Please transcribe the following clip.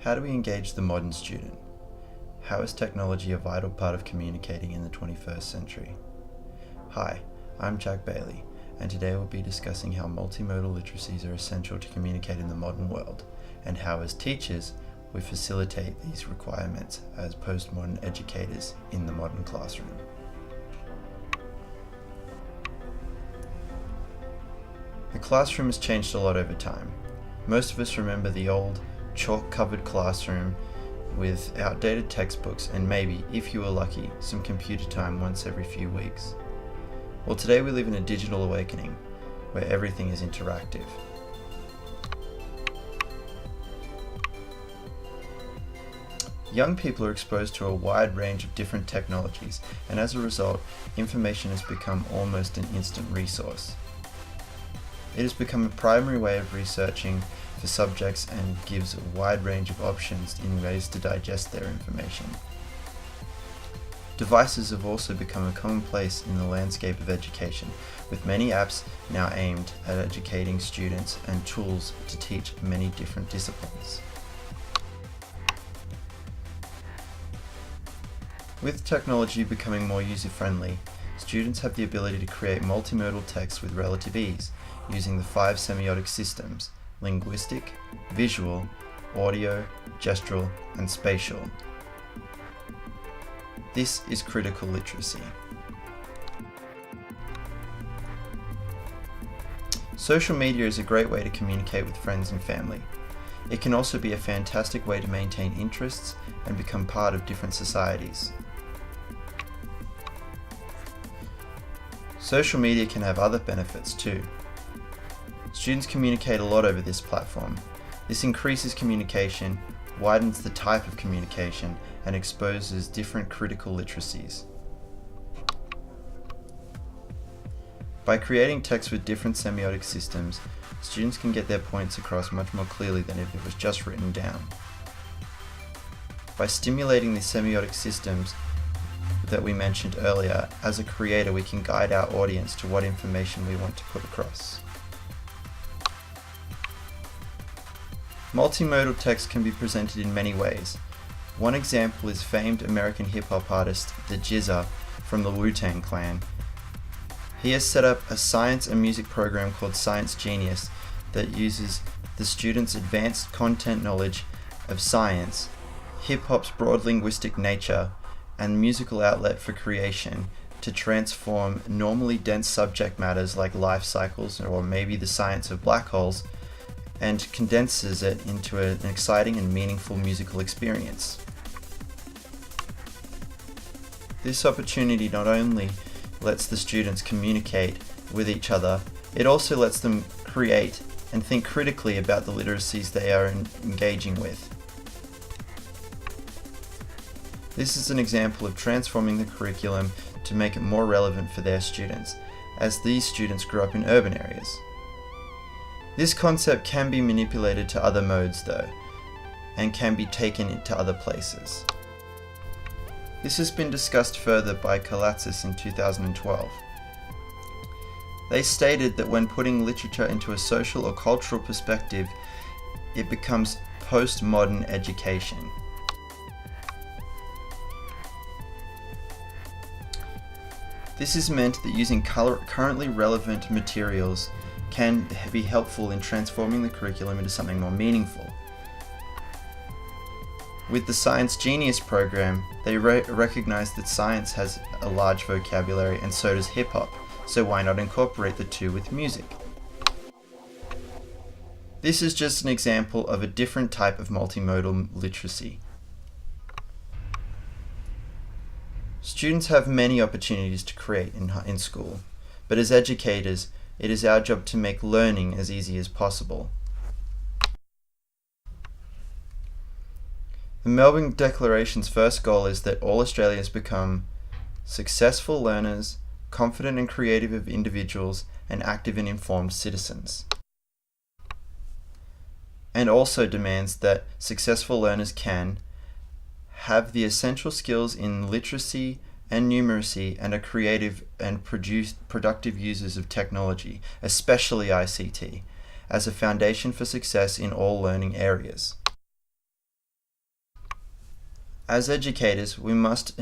How do we engage the modern student? How is technology a vital part of communicating in the 21st century? Hi, I'm Jack Bailey, and today we'll be discussing how multimodal literacies are essential to communicate in the modern world, and how as teachers, we facilitate these requirements as postmodern educators in the modern classroom. The classroom has changed a lot over time. Most of us remember the old, chalk-covered classroom with outdated textbooks and maybe, if you were lucky, some computer time once every few weeks. Well, today we live in a digital awakening where everything is interactive. Young people are exposed to a wide range of different technologies, and as a result, information has become almost an instant resource. It has become a primary way of researching for subjects and gives a wide range of options in ways to digest their information. Devices have also become a commonplace in the landscape of education, with many apps now aimed at educating students and tools to teach many different disciplines. With technology becoming more user-friendly, students have the ability to create multimodal text with relative ease, using the 5 semiotic systems: linguistic, visual, audio, gestural, and spatial. This is critical literacy. Social media is a great way to communicate with friends and family. It can also be a fantastic way to maintain interests and become part of different societies. Social media can have other benefits too. Students communicate a lot over this platform. This increases communication, widens the type of communication, and exposes different critical literacies. By creating text with different semiotic systems, students can get their points across much more clearly than if it was just written down. By stimulating the semiotic systems that we mentioned earlier, as a creator we can guide our audience to what information we want to put across. Multimodal text can be presented in many ways. One example is famed American hip-hop artist The GZA from the Wu-Tang Clan. He has set up a science and music program called Science Genius that uses the students' advanced content knowledge of science, hip-hop's broad linguistic nature, and musical outlet for creation to transform normally dense subject matters like life cycles or maybe the science of black holes, and condenses it into an exciting and meaningful musical experience. This opportunity not only lets the students communicate with each other, it also lets them create and think critically about the literacies they are engaging with. This is an example of transforming the curriculum to make it more relevant for their students, as these students grew up in urban areas. This concept can be manipulated to other modes though, and can be taken into other places. This has been discussed further by Kalatsis in 2012. They stated that when putting literature into a social or cultural perspective, it becomes postmodern education. This is meant that using currently relevant materials can be helpful in transforming the curriculum into something more meaningful. With the Science Genius program, they recognize that science has a large vocabulary and so does hip-hop, so why not incorporate the two with music? This is just an example of a different type of multimodal literacy. Students have many opportunities to create in school, but as educators, it is our job to make learning as easy as possible. The Melbourne Declaration's first goal is that all Australians become successful learners, confident and creative individuals, and active and informed citizens. And also demands that successful learners can have the essential skills in literacy and numeracy and are creative and productive users of technology, especially ICT, as a foundation for success in all learning areas. As educators, we must